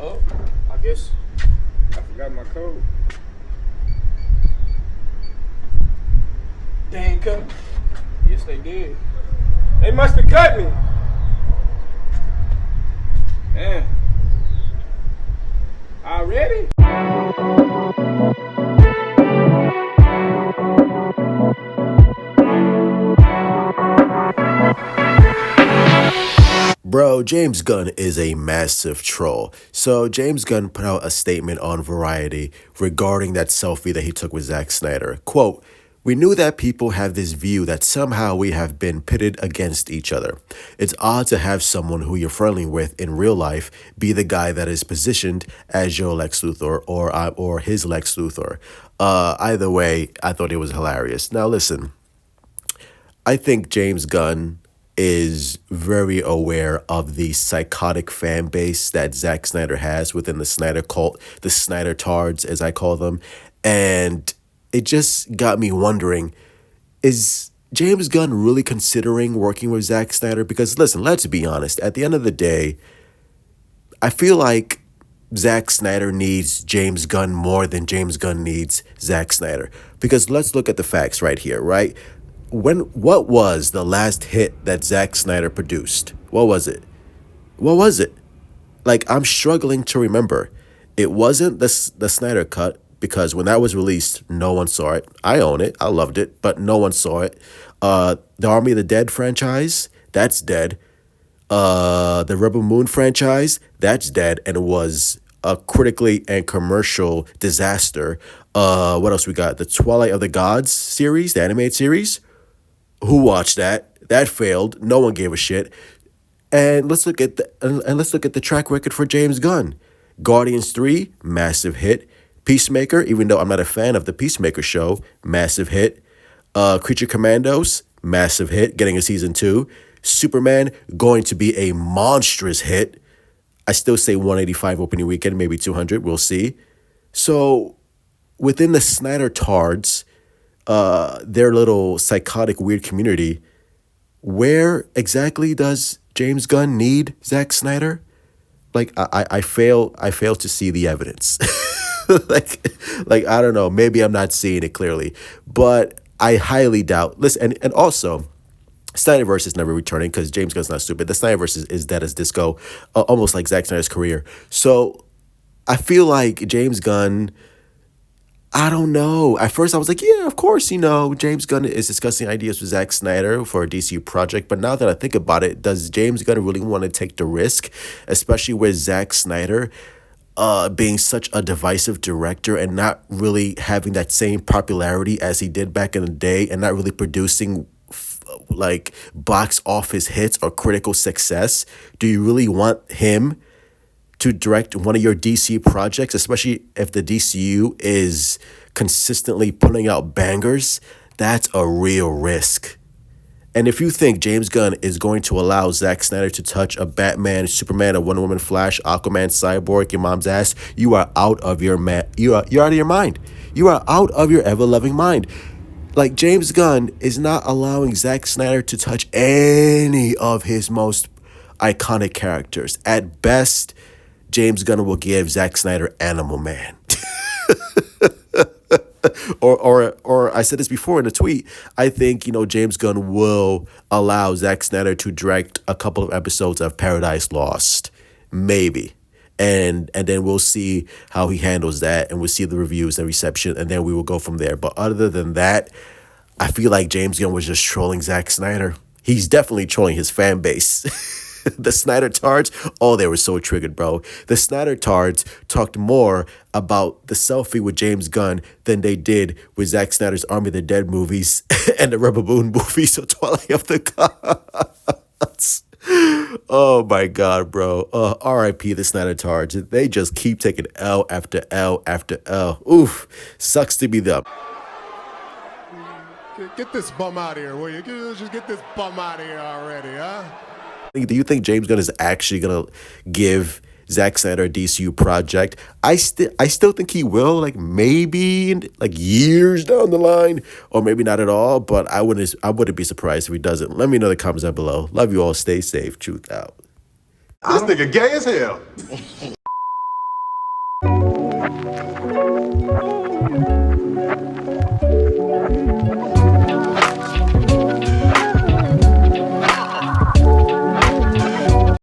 Oh, I guess I forgot my code. They ain't cut me. Yes, they did. They must have cut me. Man. Already? Bro, James Gunn is a massive troll. So James Gunn put out a statement on Variety regarding that selfie that he took with Zack Snyder. Quote, "We knew that people have this view that somehow we have been pitted against each other. It's odd to have someone who you're friendly with in real life be the guy that is positioned as your Lex Luthor or his Lex Luthor." Either way, I thought it was hilarious. Now listen, I think James Gunn is very aware of the psychotic fan base that Zack Snyder has within the Snyder cult, the Snyder tards, as I call them. And it just got me wondering, is James Gunn really considering working with Zack Snyder? Because listen, let's be honest, at the end of the day, I feel like Zack Snyder needs James Gunn more than James Gunn needs Zack Snyder. Because let's look at the facts right here, right? What was the last hit that Zack Snyder produced? What was it? What was it? Like, I'm struggling to remember. It wasn't the Snyder Cut, because when that was released, no one saw it. I own it. I loved it, but no one saw it. The Army of the Dead franchise, that's dead. The Rebel Moon franchise, that's dead, and it was a critically and commercial disaster. What else we got? The Twilight of the Gods series, the animated series. Who watched that? That failed. No one gave a shit. And let's look at the track record for James Gunn. Guardians 3, massive hit. Peacemaker, even though I'm not a fan of the Peacemaker show, massive hit. Creature Commandos, massive hit, getting a season 2. Superman, going to be a monstrous hit. I still say 185 opening weekend, maybe 200, we'll see. So within the Snyder tards, their little psychotic weird community, where exactly does James Gunn need Zack Snyder? Like, I fail to see the evidence. like I don't know, maybe I'm not seeing it clearly, but I highly doubt. Listen, and also, Snyderverse is never returning because James Gunn's not stupid. The Snyderverse is dead as disco, almost like Zack Snyder's career. So I feel like James Gunn, I don't know. At first, I was like, yeah, of course, James Gunn is discussing ideas with Zack Snyder for a DCU project. But now that I think about it, does James Gunn really want to take the risk, especially with Zack Snyder being such a divisive director and not really having that same popularity as he did back in the day, and not really producing like box office hits or critical success? Do you really want him to direct one of your DC projects, especially if the DCU is consistently putting out bangers? That's a real risk. And if you think James Gunn is going to allow Zack Snyder to touch a Batman, Superman, a Wonder Woman, Flash, Aquaman, Cyborg, your mom's ass, you are out of your you're out of your mind. You are out of your ever-loving mind. Like, James Gunn is not allowing Zack Snyder to touch any of his most iconic characters. At best, James Gunn will give Zack Snyder Animal Man. or I said this before in a tweet, I think, James Gunn will allow Zack Snyder to direct a couple of episodes of Paradise Lost. Maybe. And then we'll see how he handles that, and we'll see the reviews and reception, and then we will go from there. But other than that, I feel like James Gunn was just trolling Zack Snyder. He's definitely trolling his fan base. The Snyder tards, oh, they were so triggered, bro. The Snyder tards talked more about the selfie with James Gunn than they did with Zack Snyder's Army of the Dead movies and the Rebel Moon movies of Twilight of the Gods. Oh my God, bro. R.I.P. the Snyder tards. They just keep taking L after L after L. Oof. Sucks to be them. Get this bum out of here, will you? Just get this bum out of here already, huh? Do you think James Gunn is actually going to give Zack Snyder DCU project. I still think he will, like maybe in, like years down the line, or maybe not at all. But I wouldn't be surprised if he doesn't. Let me know in the comments down below. Love you all. Stay safe. Truth out. This nigga gay as hell.